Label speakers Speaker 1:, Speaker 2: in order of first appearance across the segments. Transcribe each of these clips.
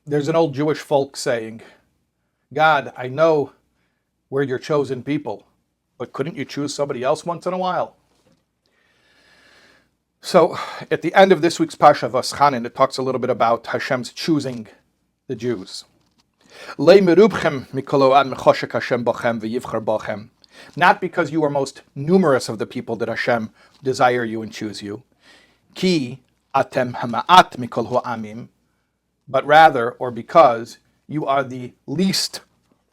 Speaker 1: There's an old Jewish folk saying, God, I know we're your chosen people, but couldn't you choose somebody else once in a while? So at the end of this week's Parsha VaEschanan, it talks a little bit about Hashem's choosing the Jews. Not because you are most numerous of the people that Hashem desire you and choose you, ki atem hama'at mikol ha'amim, but rather, or because, you are the least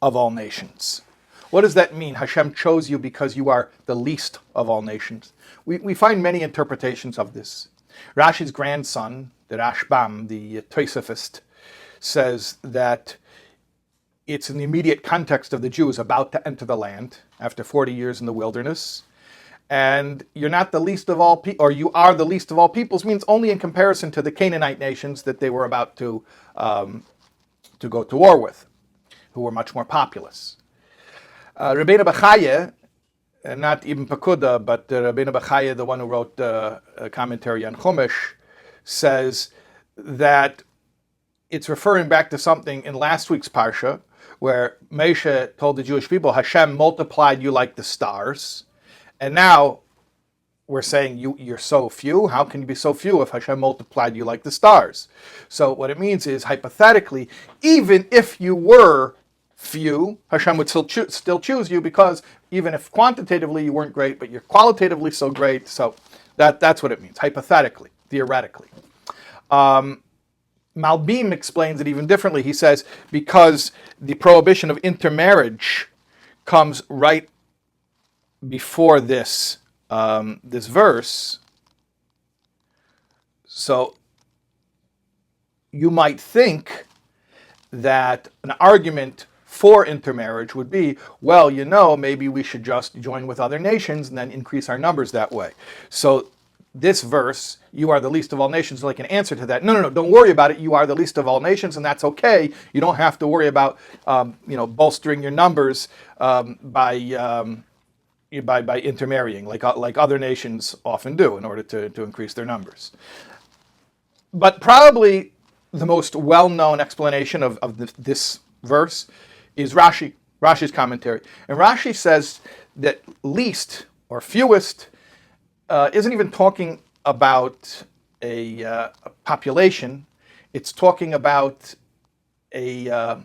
Speaker 1: of all nations. What does that mean? Hashem chose you because you are the least of all nations. We find many interpretations of this. Rashi's grandson, the Rashbam, the Tosafist, says that it's in the immediate context of the Jews about to enter the land after 40 years in the wilderness. And you're not the least of all people, or you are the least of all peoples, means only in comparison to the Canaanite nations that they were about to go to war with, who were much more populous. Rebbe Bachaya, not even Pakuda, but Rebbe Bachaya, the one who wrote a commentary on Chumash, says that it's referring back to something in last week's Parsha, where Moshe told the Jewish people, Hashem multiplied you like the stars. And now we're saying you're so few. How can you be so few if Hashem multiplied you like the stars? So what it means is, hypothetically, even if you were few, Hashem would still choose you, because even if quantitatively you weren't great, but you're qualitatively so great. So that's what it means, hypothetically, theoretically. Malbim explains it even differently. He says, because the prohibition of intermarriage comes right before this verse, so you might think that an argument for intermarriage would be, well, maybe we should just join with other nations and then increase our numbers that way. So this verse, you are the least of all nations, like an answer to that. No, don't worry about it. You are the least of all nations, and that's okay. You don't have to worry about, bolstering your numbers by intermarrying, like other nations often do in order to increase their numbers. But probably the most well-known explanation of this verse is Rashi's commentary. And Rashi says that least or fewest isn't even talking about a population. It's talking about a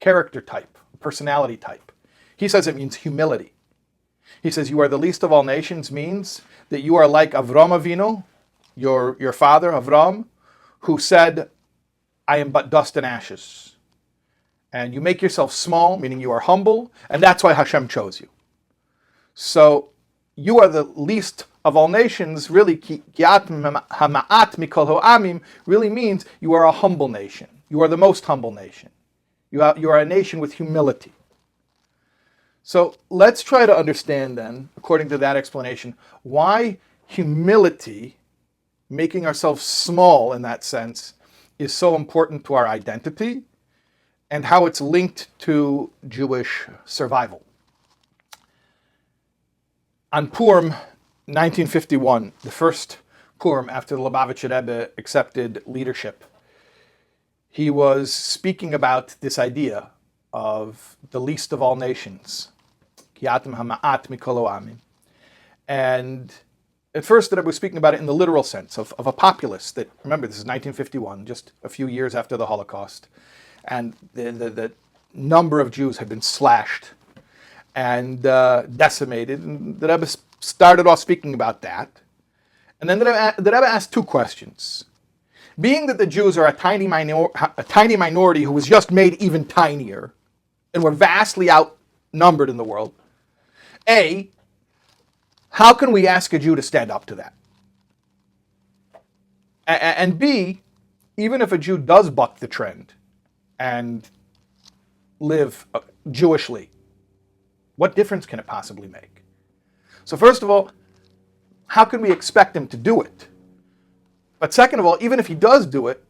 Speaker 1: character type, a personality type. He says it means humility. He says you are the least of all nations means that you are like Avram Avinu, your father Avram, who said, I am but dust and ashes. And you make yourself small, meaning you are humble, and that's why Hashem chose you. So you are the least of all nations, really, hama'at mikol ha'amim, really means you are a humble nation. You are the most humble nation. You are a nation with humility. So let's try to understand then, according to that explanation, why humility, making ourselves small in that sense, is so important to our identity, and how it's linked to Jewish survival. On Purim 1951, the first Purim after the Lubavitcher Rebbe accepted leadership, he was speaking about this idea of the least of all nations. And at first the Rebbe was speaking about it in the literal sense of a populace that, remember, this is 1951, just a few years after the Holocaust, and the number of Jews had been slashed and decimated. And the Rebbe started off speaking about that. And then the Rebbe asked two questions. Being that the Jews are a tiny minority who was just made even tinier and were vastly outnumbered in the world, A, how can we ask a Jew to stand up to that? And B, even if a Jew does buck the trend and live Jewishly, what difference can it possibly make? So first of all, how can we expect him to do it? But second of all, even if he does do it,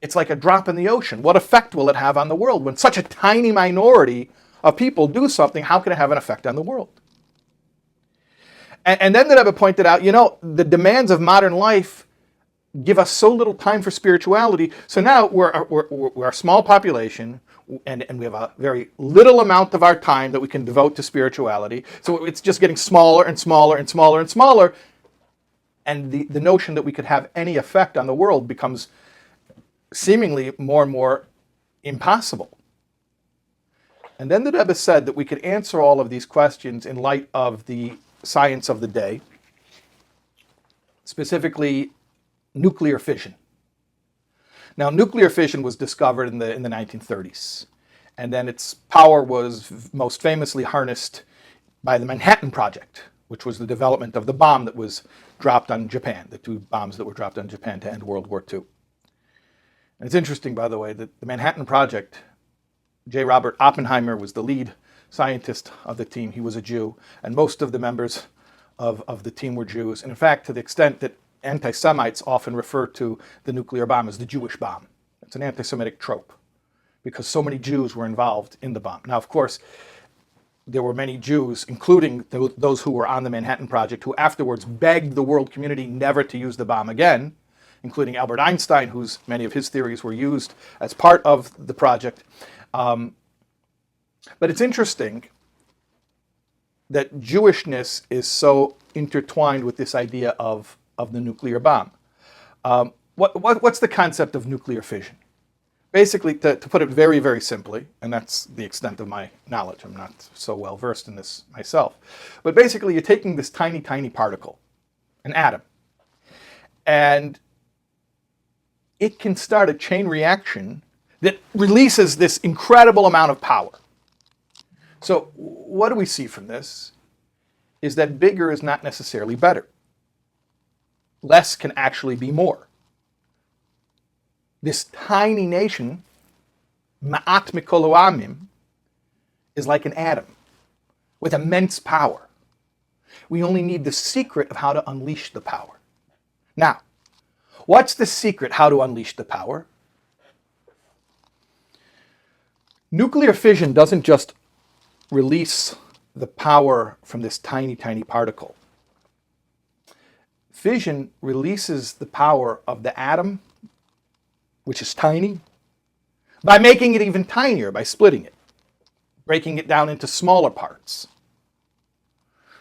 Speaker 1: it's like a drop in the ocean. What effect will it have on the world? When such a tiny minority of people do something, how can it have an effect on the world? And then the Rebbe pointed out, the demands of modern life give us so little time for spirituality. So now we're a small population, and we have a very little amount of our time that we can devote to spirituality. So it's just getting smaller and smaller and smaller and smaller. And the notion that we could have any effect on the world becomes seemingly more and more impossible. And then the Rebbe said that we could answer all of these questions in light of the science of the day, specifically nuclear fission. Now, nuclear fission was discovered in the 1930s, and then its power was most famously harnessed by the Manhattan Project, which was the development of the bomb that was dropped on Japan, the two bombs that were dropped on Japan to end World War II. And it's interesting, by the way, that the Manhattan Project, J. Robert Oppenheimer was the lead scientist of the team. He was a Jew, and most of the members of the team were Jews. And in fact, to the extent that anti-Semites often refer to the nuclear bomb as the Jewish bomb. It's an anti-Semitic trope because so many Jews were involved in the bomb. Now, of course, there were many Jews, including those who were on the Manhattan Project, who afterwards begged the world community never to use the bomb again, including Albert Einstein, many of his theories were used as part of the project. But it's interesting that Jewishness is so intertwined with this idea of the nuclear bomb. What's the concept of nuclear fission? Basically, to put it very, very simply, and that's the extent of my knowledge, I'm not so well versed in this myself, but basically you're taking this tiny, tiny particle, an atom, and it can start a chain reaction that releases this incredible amount of power. So what do we see from this? Is that bigger is not necessarily better. Less can actually be more. This tiny nation, ma'at mikol ha'amim, is like an atom with immense power. We only need the secret of how to unleash the power. Now, what's the secret how to unleash the power? Nuclear fission doesn't just release the power from this tiny, tiny particle. Fission releases the power of the atom, which is tiny, by making it even tinier, by splitting it, breaking it down into smaller parts.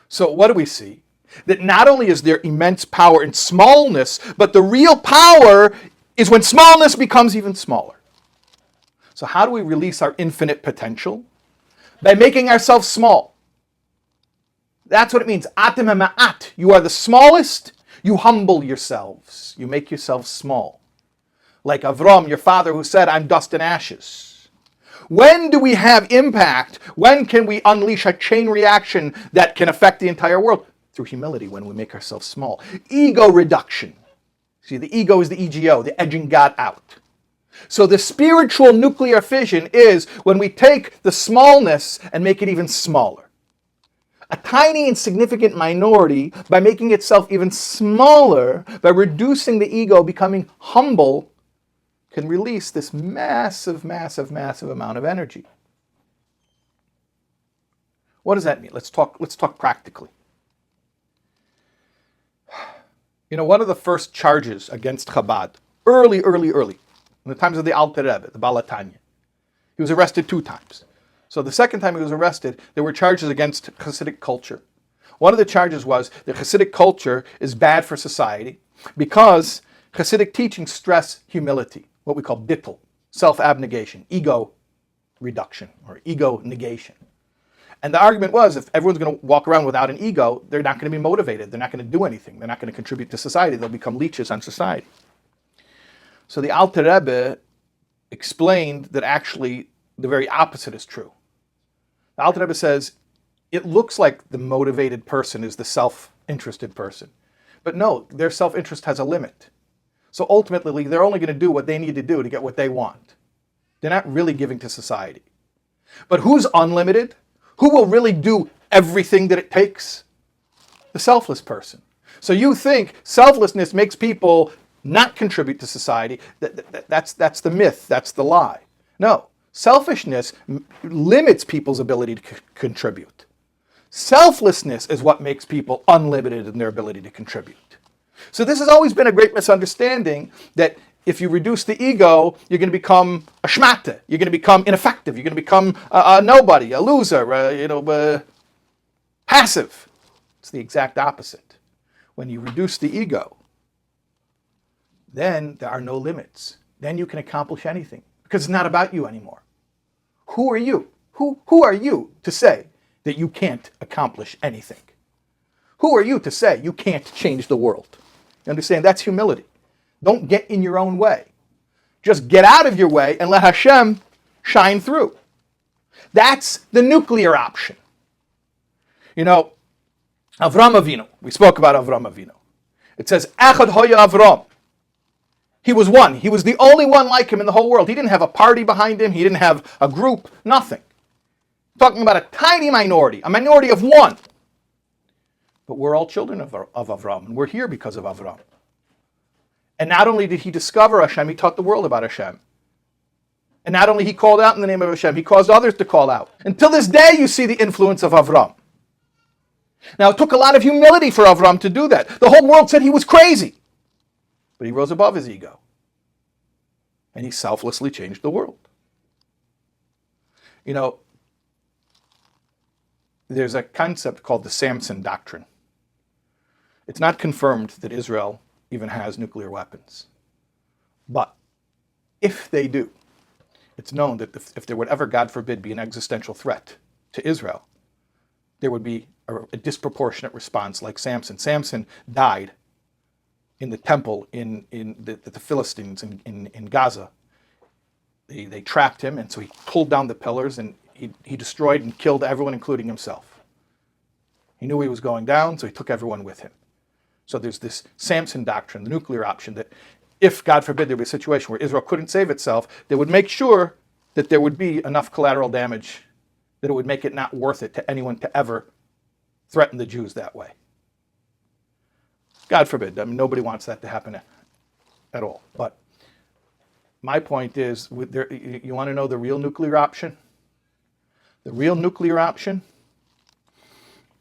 Speaker 1: So what do we see? That not only is there immense power in smallness, but the real power is when smallness becomes even smaller. So how do we release our infinite potential? By making ourselves small. That's what it means. Atem ha'ma'at. You are the smallest. You humble yourselves. You make yourselves small. Like Avram, your father, who said, I'm dust and ashes. When do we have impact? When can we unleash a chain reaction that can affect the entire world? Through humility, when we make ourselves small. Ego reduction. See, the ego is the ego, the edging God out. So the spiritual nuclear fission is when we take the smallness and make it even smaller. A tiny insignificant minority, by making itself even smaller, by reducing the ego, becoming humble, can release this massive, massive, massive amount of energy. What does that mean? Let's talk practically. You know, one of the first charges against Chabad, early, in the times of the Alter Rebbe, the Baal HaTanya, he was arrested 2 times. So the second time he was arrested, there were charges against Hasidic culture. One of the charges was that Hasidic culture is bad for society because Hasidic teachings stress humility, what we call bittul, self-abnegation, ego reduction, or ego negation. And the argument was, if everyone's going to walk around without an ego, they're not going to be motivated. They're not going to do anything. They're not going to contribute to society. They'll become leeches on society. So the Alter Rebbe explained that actually the very opposite is true. The Alter Rebbe says, it looks like the motivated person is the self-interested person. But no, their self-interest has a limit. So ultimately, they're only going to do what they need to do to get what they want. They're not really giving to society. But who's unlimited? Who will really do everything that it takes? The selfless person. So you think selflessness makes people not contribute to society. That's the myth. That's the lie. No. Selfishness limits people's ability to contribute. Selflessness is what makes people unlimited in their ability to contribute. So this has always been a great misunderstanding that if you reduce the ego, you're going to become a shmata. You're going to become ineffective. You're going to become a nobody, a loser, passive. It's the exact opposite. When you reduce the ego, then there are no limits. Then you can accomplish anything because it's not about you anymore. Who are you? Who are you to say that you can't accomplish anything? Who are you to say you can't change the world? You understand? That's humility. Don't get in your own way. Just get out of your way and let Hashem shine through. That's the nuclear option. Avram Avinu. We spoke about Avram Avinu. It says, Echad Hoya Avram. He was one. He was the only one like him in the whole world. He didn't have a party behind him. He didn't have a group. Nothing. Talking about a tiny minority, a minority of one. But we're all children of Avram, and we're here because of Avram. And not only did he discover Hashem, he taught the world about Hashem. And not only he called out in the name of Hashem, he caused others to call out. Until this day, you see the influence of Avram. Now, it took a lot of humility for Avram to do that. The whole world said he was crazy. But he rose above his ego. And he selflessly changed the world. There's a concept called the Samson doctrine. It's not confirmed that Israel even has nuclear weapons. But if they do, it's known that if there would ever, God forbid, be an existential threat to Israel, there would be a disproportionate response like Samson. Samson died in the temple in the Philistines in Gaza. They trapped him, and so he pulled down the pillars, and he destroyed and killed everyone, including himself. He knew he was going down, so he took everyone with him. So there's this Samson doctrine, the nuclear option, that if, God forbid, there be a situation where Israel couldn't save itself, they would make sure that there would be enough collateral damage that it would make it not worth it to anyone to ever threaten the Jews that way. God forbid. Nobody wants that to happen at all. But my point is, you want to know the real nuclear option? The real nuclear option,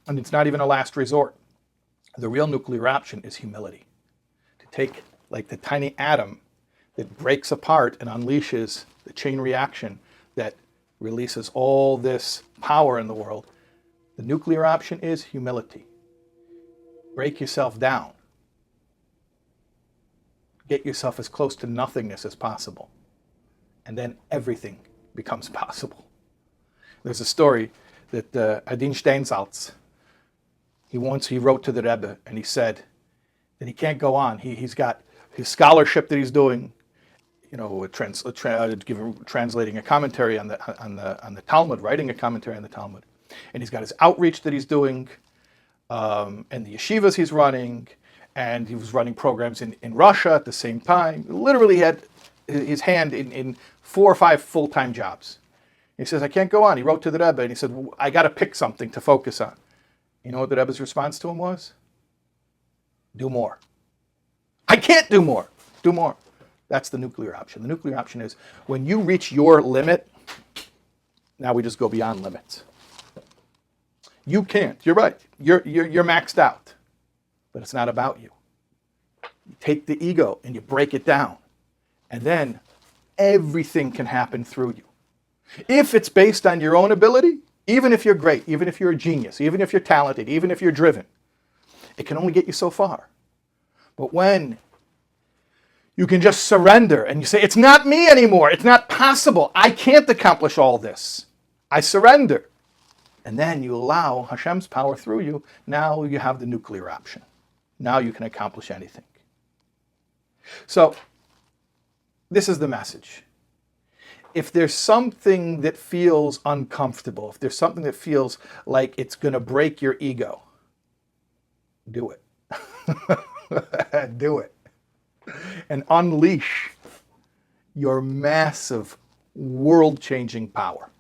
Speaker 1: and it's not even a last resort. The real nuclear option is humility. To take like the tiny atom that breaks apart and unleashes the chain reaction that releases all this power in the world. The nuclear option is humility. Break yourself down. Get yourself as close to nothingness as possible. And then everything becomes possible. There's a story that Adin Steinsaltz, he wrote to the Rebbe, and he said that he can't go on. He's got his scholarship that he's doing, translating a commentary on the Talmud, writing a commentary on the Talmud, and he's got his outreach that he's doing, and the yeshivas he's running, and he was running programs in Russia at the same time. Literally had his hand in 4 or 5 full-time jobs. He says, I can't go on. He wrote to the Rebbe, and he said, I got to pick something to focus on. You know what the Rebbe's response to him was? Do more. I can't do more. Do more. That's the nuclear option. The nuclear option is when you reach your limit, now we just go beyond limits. You can't. You're right. You're maxed out. But it's not about you. You take the ego and you break it down. And then everything can happen through you. If it's based on your own ability, even if you're great, even if you're a genius, even if you're talented, even if you're driven, it can only get you so far. But when you can just surrender and you say, it's not me anymore, it's not possible, I can't accomplish all this, I surrender. And then you allow Hashem's power through you, now you have the nuclear option. Now you can accomplish anything. So, this is the message. If there's something that feels uncomfortable, if there's something that feels like it's going to break your ego, do it. Do it. And unleash your massive, world-changing power.